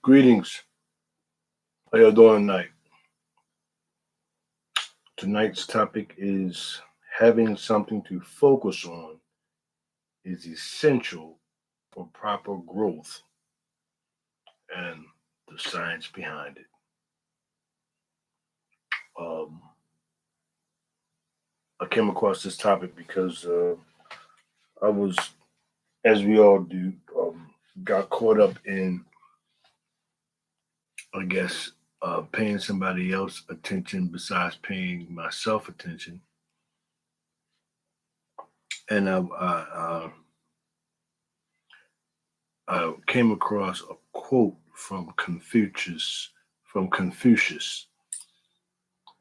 Greetings. How y'all doing tonight? Tonight's topic is having something to focus on is essential for proper growth and the science behind it. Um, I came across this topic because I was, as we all do, got caught up in, I guess, paying somebody else attention besides paying myself attention. And I came across a quote from Confucius,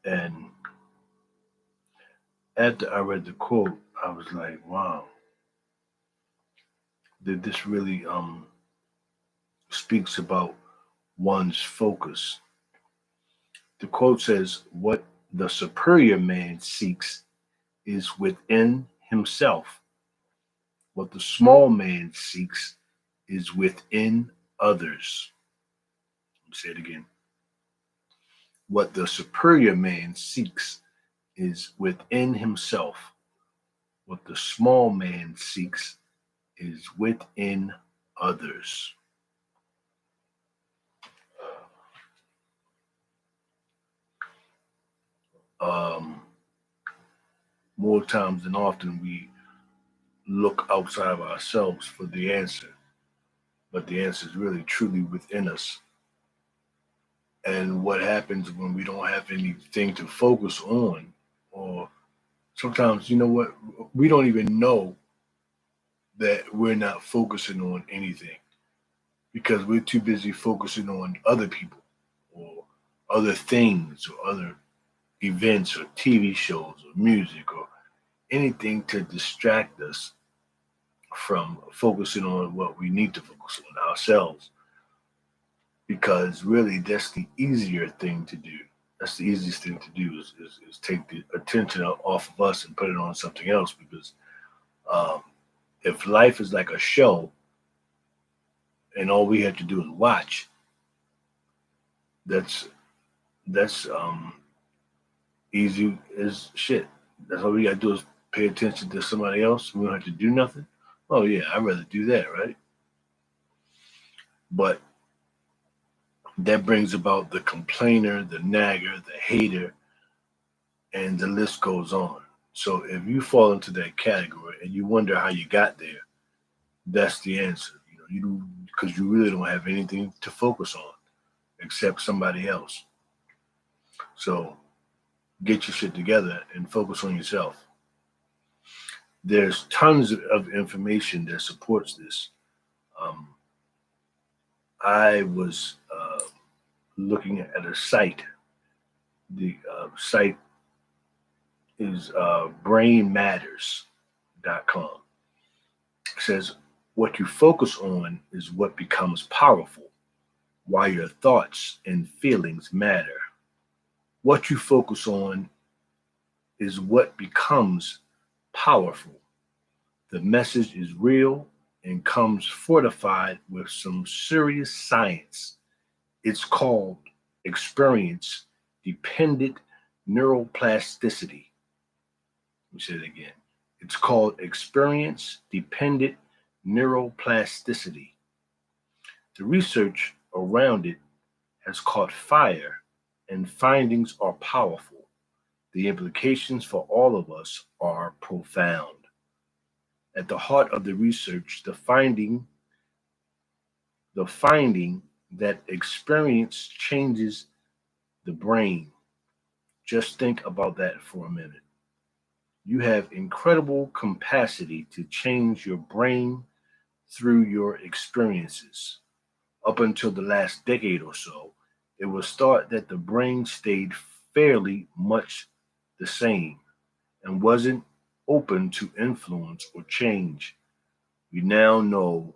and after I read the quote, I was like, "Wow, did this really speaks about one's focus?" The quote says, "What the superior man seeks is within himself. What the small man seeks is within others." Let me say it again. What the superior man seeks is within himself. What the small man seeks is within others. Um, More times than often, we look outside of ourselves for the answer, but the answer is really truly within us. And what happens when we don't have anything to focus on, or sometimes, you know what, we don't even know that we're not focusing on anything because we're too busy focusing on other people or other things or other events or TV shows or music or anything to distract us from focusing on what we need to focus on ourselves. Because really, that's the easier thing to do. That's the easiest thing to do is take the attention off of us and put it on something else. Because um, if life is like a show and all we have to do is watch, that's that's easy as shit. That's all we gotta do is pay attention to somebody else. We don't have to do nothing. Oh yeah, I'd rather do that, right? But that brings about the complainer, the nagger, the hater, and the list goes on. So if you fall into that category and you wonder how you got there, that's the answer. You because you really don't have anything to focus on except somebody else. So get your shit together and focus on yourself. There's tons of information that supports this. Um, I was looking at a site. The site is brainmatters.com. It says, what you focus on is what becomes powerful, why your thoughts and feelings matter. What you focus on is what becomes powerful. The message is real and comes fortified with some serious science. It's called experience dependent neuroplasticity. Let me say it again. It's called experience dependent neuroplasticity. The research around it has caught fire, and findings are powerful. The implications for all of us are profound. At the heart of the research, the finding that experience changes the brain. Just think about that for a minute. You have incredible capacity to change your brain through your experiences. Up until the last decade or so, it was thought that the brain stayed fairly much the same and wasn't open to influence or change. We now know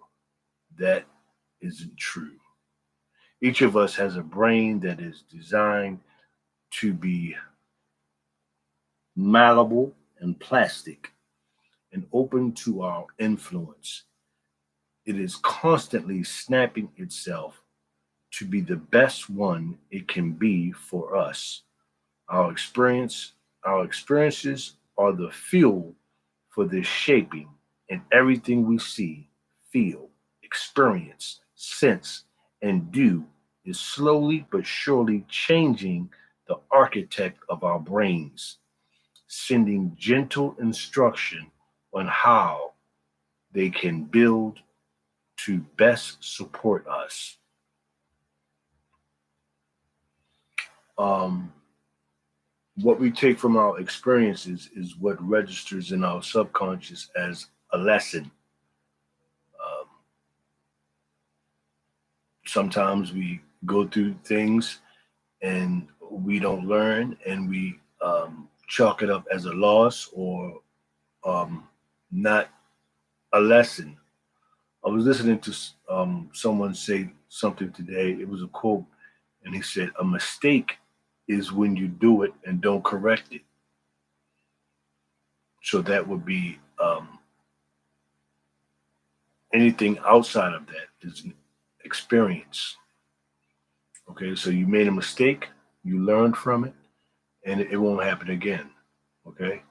that isn't true. Each of us has a brain that is designed to be malleable and plastic and open to our influence. It is constantly snapping itself to be the best one it can be for us. Our experiences are the fuel for this shaping, and everything we see, feel, experience, sense, and do is slowly but surely changing the architect of our brains, sending gentle instruction on how they can build to best support us. Um, what we take from our experiences is what registers in our subconscious as a lesson. Um, Sometimes we go through things and we don't learn, and we chalk it up as a loss or um, not a lesson. I was listening to someone say something today. It was a quote, and he said, "A mistake is when you do it and don't correct it." So that would be anything outside of that is an experience. Okay, so you made a mistake, you learned from it, and it won't happen again. Okay,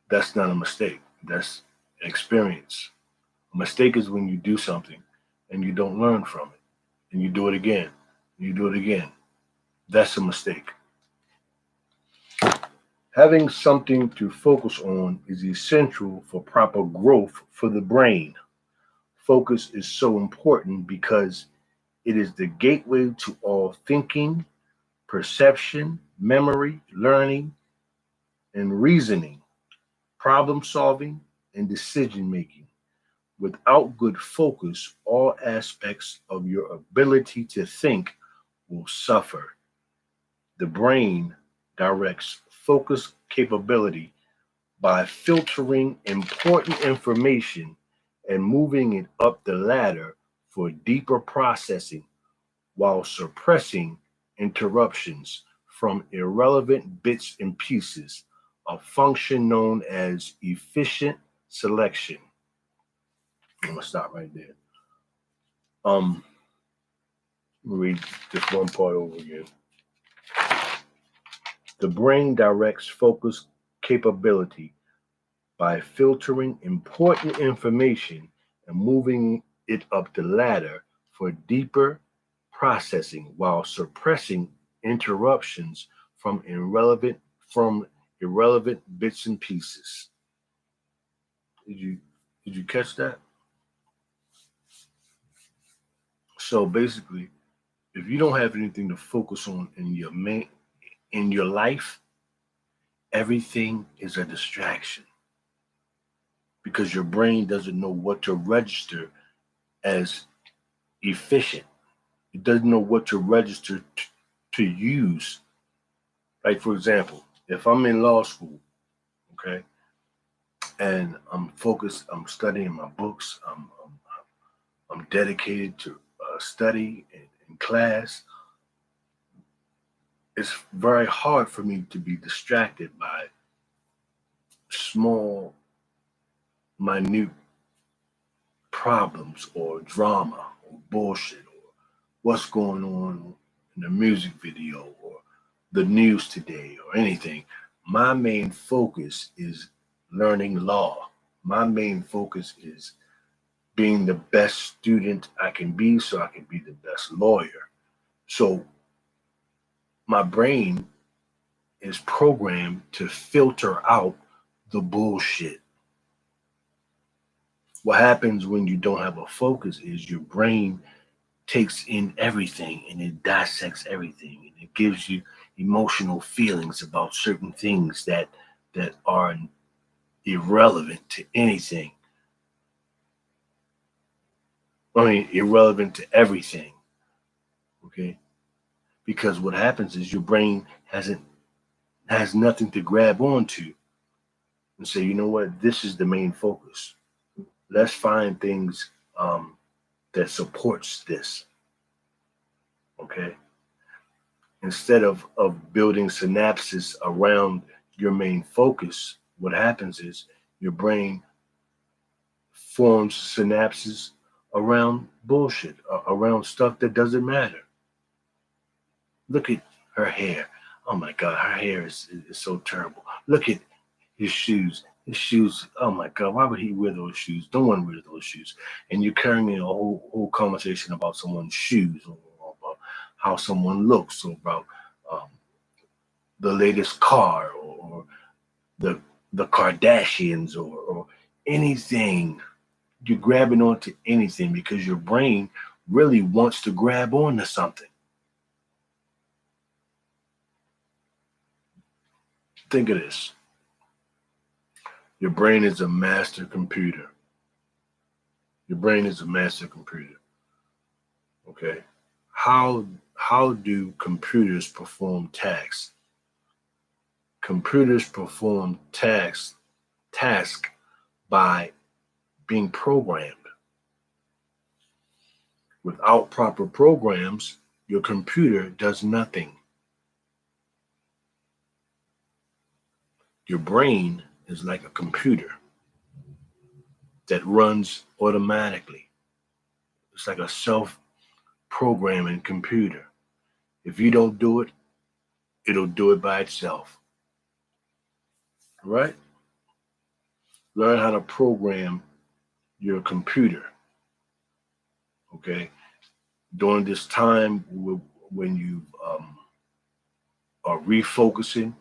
that's not a mistake. That's an experience. A mistake is when you do something and you don't learn from it, and you do it again, you do it again. That's a mistake. Having something to focus on is essential for proper growth for the brain. Focus is so important because it is the gateway to all thinking, perception, memory, learning, and reasoning, problem solving, and decision making. Without good focus, all aspects of your ability to think will suffer. The brain directs focus capability by filtering important information and moving it up the ladder for deeper processing while suppressing interruptions from irrelevant bits and pieces, a function known as efficient selection. I'm gonna stop right there. Um, read this one part over again. The brain directs focus capability by filtering important information and moving it up the ladder for deeper processing while suppressing interruptions from irrelevant bits and pieces. Did you did you catch that? So basically, if you don't have anything to focus on in your life, everything is a distraction because your brain doesn't know what to register as efficient. It doesn't know what to register to use. Like, for example, if I'm in law school, okay, and I'm focused, I'm studying my books, I'm dedicated to study in class, it's very hard for me to be distracted by small, minute problems or drama or bullshit or what's going on in the music video or the news today or anything. My main focus is learning law. My main focus is being the best student I can be so I can be the best lawyer. So my brain is programmed to filter out the bullshit. What happens when you don't have a focus is your brain takes in everything and it dissects everything and it gives you emotional feelings about certain things that are irrelevant to anything. I mean, irrelevant to everything. Okay, because what happens is your brain has nothing to grab onto and say, you know what, this is the main focus. Let's find things that supports this. Okay, instead of building synapses around your main focus, what happens is your brain forms synapses around bullshit, around stuff that doesn't matter. Look at her hair. Oh my God, her hair is so terrible. Look at his shoes. His shoes, oh my God, why would he wear those shoes? No one wears those shoes. And you're carrying a whole conversation about someone's shoes, or about how someone looks, or about um, the latest car, or the the Kardashians, or anything. You're grabbing onto anything because your brain really wants to grab onto something. Think of this. Your brain is a master computer. Your brain is a master computer. Okay. How do computers perform tasks? Computers perform task by being programmed. Without proper programs, your computer does nothing. Your brain is like a computer that runs automatically. It's like a self-programming computer. If you don't do it, it'll do it by itself. Right? Learn how to program your computer. Okay? During this time when you are refocusing,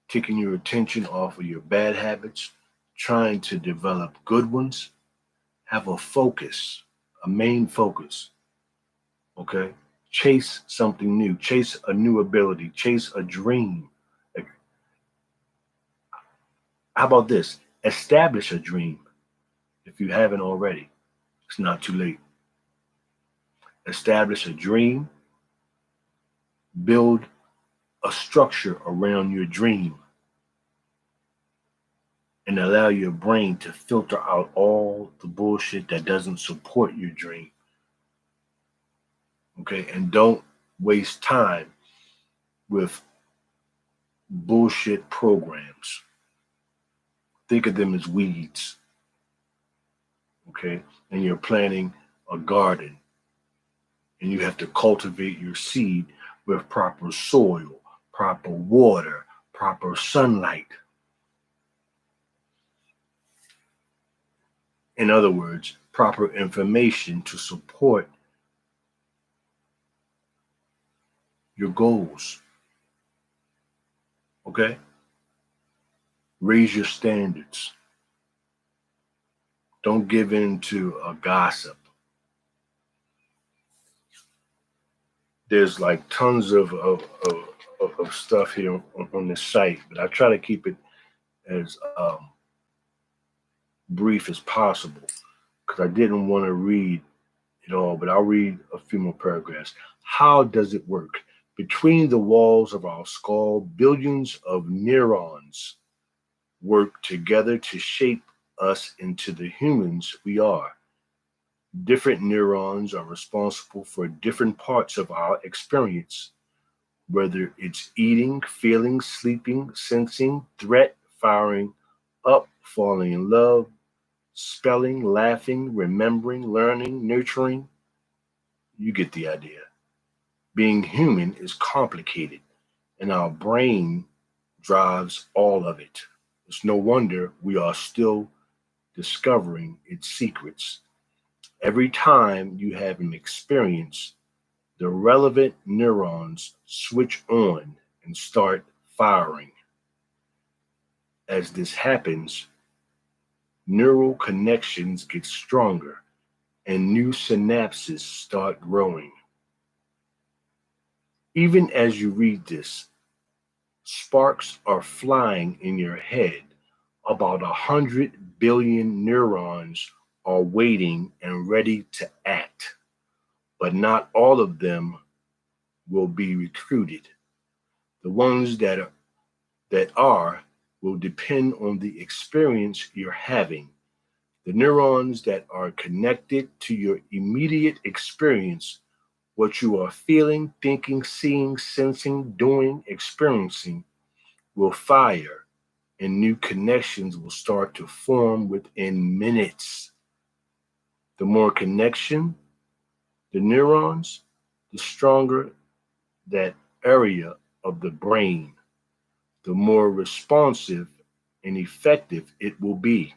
taking your attention off of your bad habits, trying to develop good ones, have a focus, a main focus. Okay? Chase something new, chase a new ability, chase a dream. Like, how about this? Establish a dream if you haven't already. It's not too late. Establish a dream, build a structure around your dream, and allow your brain to filter out all the bullshit that doesn't support your dream. Okay? And don't waste time with bullshit programs. Think of them as weeds. Okay? And you're planting a garden, and you have to cultivate your seed with proper soil, proper water, proper sunlight. In other words, proper information to support your goals. Okay? Raise your standards. Don't give in to a gossip. There's like tons of stuff here on this site, but I try to keep it as brief as possible because I didn't want to read it all, but I'll read a few more paragraphs. How does it work? Between the walls of our skull, billions of neurons work together to shape us into the humans we are. Different neurons are responsible for different parts of our experience, whether it's eating, feeling, sleeping, sensing, threat, firing up, falling in love, spelling, laughing, remembering, learning, nurturing. You get the idea. Being human is complicated, and our brain drives all of it. It's no wonder we are still discovering its secrets. Every time you have an experience, the relevant neurons switch on and start firing. As this happens, neural connections get stronger and new synapses start growing. Even as you read this, sparks are flying in your head. About 100 billion neurons are waiting and ready to act, but not all of them will be recruited. The ones that are will depend on the experience you're having. The neurons that are connected to your immediate experience, what you are feeling, thinking, seeing, sensing, doing, experiencing, will fire and new connections will start to form within minutes. The more connection the neurons, the stronger that area of the brain, the more responsive and effective it will be.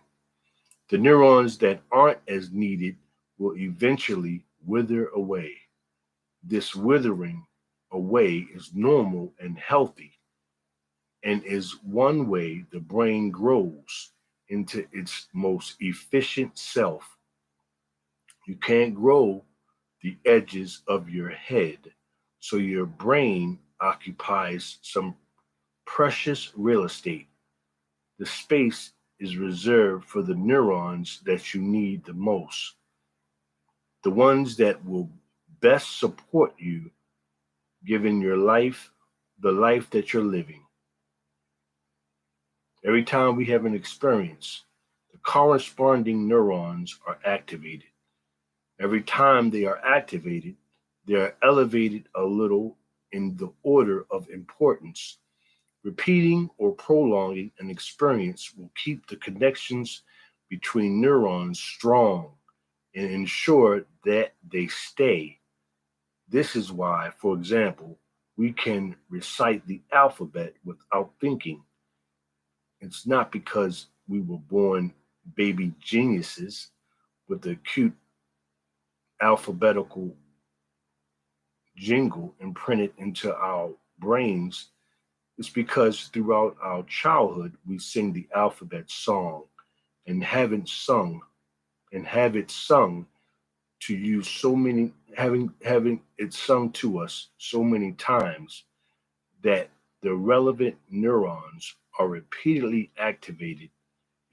The neurons that aren't as needed will eventually wither away. This withering away is normal and healthy and is one way the brain grows into its most efficient self. You can't grow the edges of your head, so your brain occupies some precious real estate. The space is reserved for the neurons that you need the most, the ones that will best support you given your life, the life that you're living. Every time we have an experience, the corresponding neurons are activated. Every time they are activated, they are elevated a little in the order of importance. Repeating or prolonging an experience will keep the connections between neurons strong and ensure that they stay. This is why, for example, we can recite the alphabet without thinking. It's not because we were born baby geniuses with a cute alphabetical jingle imprinted into our brains. It's because throughout our childhood we sing the alphabet song and haven't sung and have it sung to you so many having it sung to us so many times that the relevant neurons are repeatedly activated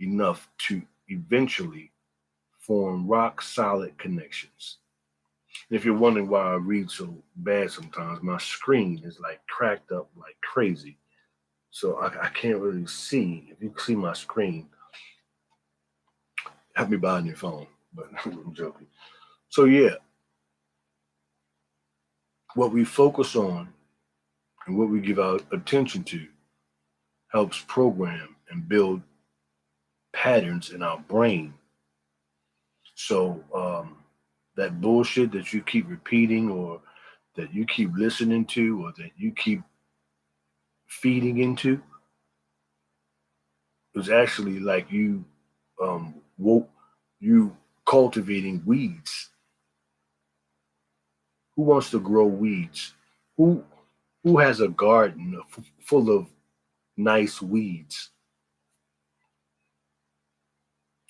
enough to eventually form rock solid connections. And if you're wondering why I read so bad sometimes, my screen is like cracked up like crazy. So I can't really see. If you can see my screen, help me buy a new phone. But I'm joking. So yeah, what we focus on and what we give our attention to helps program and build patterns in our brain. So that bullshit that you keep repeating or that you keep listening to or that you keep feeding into is actually like woke you cultivating weeds. Who wants to grow weeds? Who who has a garden full of nice weeds?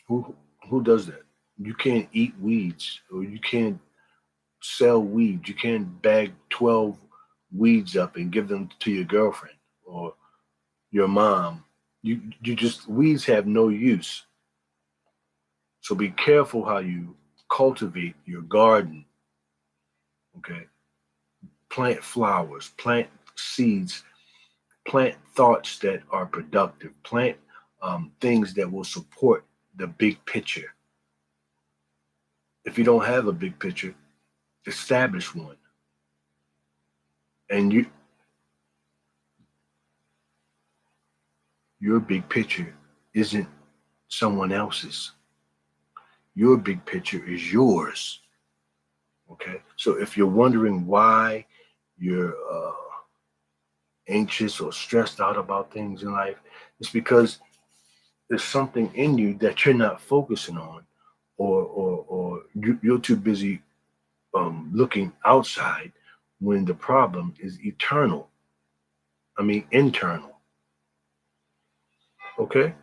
Who who does that? You can't eat weeds or you can't sell weeds. You can't bag 12 weeds up and give them to your girlfriend or your mom. You just weeds have no use. So be careful how you cultivate your garden. Okay. Plant flowers, plant seeds, plant thoughts that are productive, plant things that will support the big picture. If you don't have a big picture, establish one. And your big picture isn't someone else's. Your big picture is yours. Okay. So if you're wondering why you're anxious or stressed out about things in life, it's because there's something in you that you're not focusing on, or you're too busy looking outside when the problem is eternal. I mean, internal. Okay.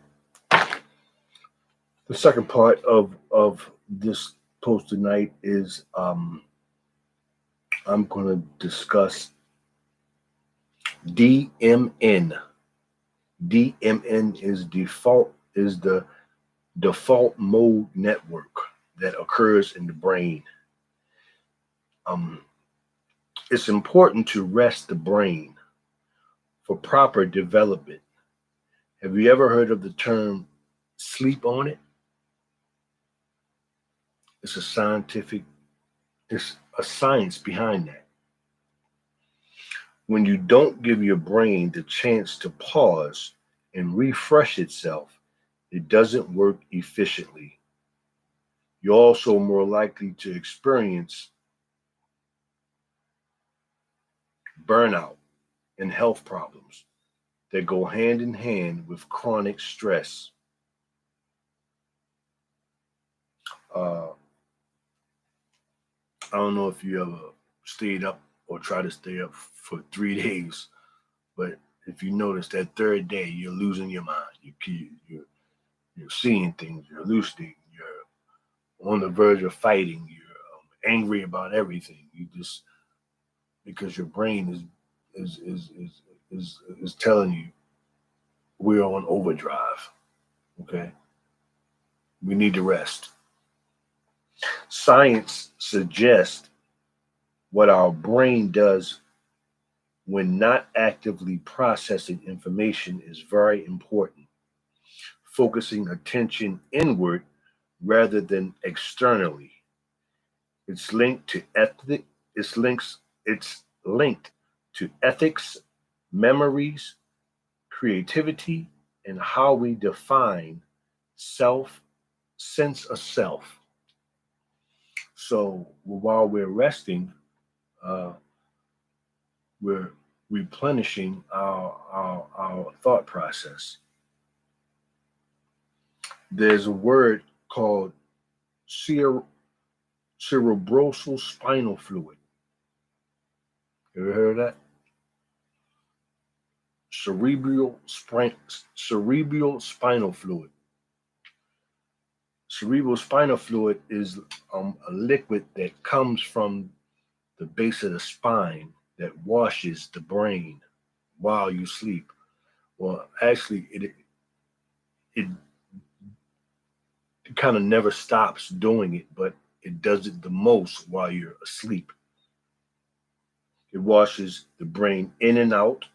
The second part of this post tonight is I'm going to discuss DMN. DMN is the default mode network that occurs in the brain. Um, it's important to rest the brain for proper development. Have you ever heard of the term sleep on it? It's a scientific, there's a science behind that. When you don't give your brain the chance to pause and refresh itself, it doesn't work efficiently. you're also more likely to experience burnout and health problems that go hand in hand with chronic stress. Uh, I don't know if you ever stayed up or try to stay up for 3 days, but if you notice that third day, you're losing your mind. You're seeing things. You're hallucinating. You're on the verge of fighting. You're angry about everything. You just because your brain is telling you we're on overdrive. Okay, we need to rest. Science suggests what our brain does when not actively processing information is very important. Focusing attention inward rather than externally. It's linked to ethic. It's linked to ethics, memories, creativity, and how we define self, sense of self. So while we're resting, uh, we're replenishing our thought process. There's a word called cere- cerebrospinal spinal fluid. You ever heard of that? Cerebral spinal fluid. Cerebral spinal fluid is a liquid that comes from the base of the spine that washes the brain while you sleep. Well, actually, it kind of never stops doing it, but it does it the most while you're asleep. It washes the brain in and out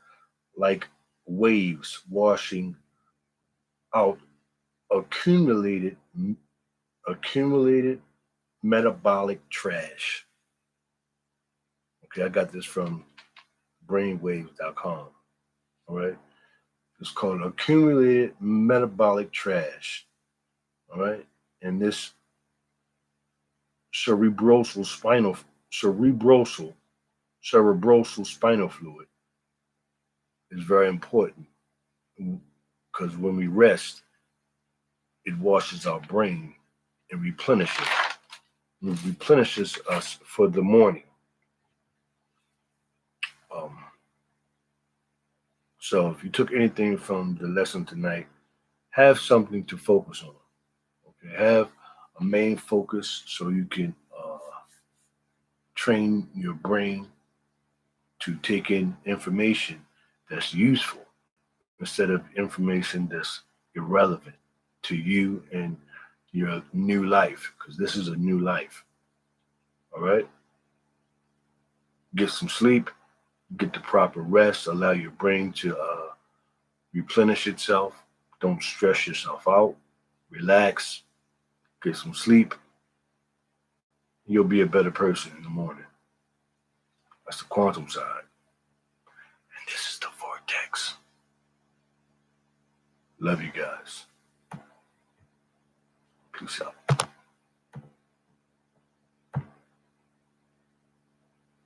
like waves washing out accumulated accumulated metabolic trash. Okay, I got this from brainwaves.com. All right. It's called accumulated metabolic trash. All right. And this cerebrosal spinal cerebrosal cerebrosal spinal fluid is very important because when we rest, it washes our brain and replenishes us for the morning. Um, so if you took anything from the lesson tonight, have something to focus on. Okay, have a main focus so you can train your brain to take in information that's useful instead of information that's irrelevant to you and your new life, because this is a new life. All right? Get some sleep, get the proper rest, allow your brain to replenish itself. Don't stress yourself out. Relax, get some sleep. You'll be a better person in the morning. That's the quantum side. And this is the vortex. Love you guys. Peace out.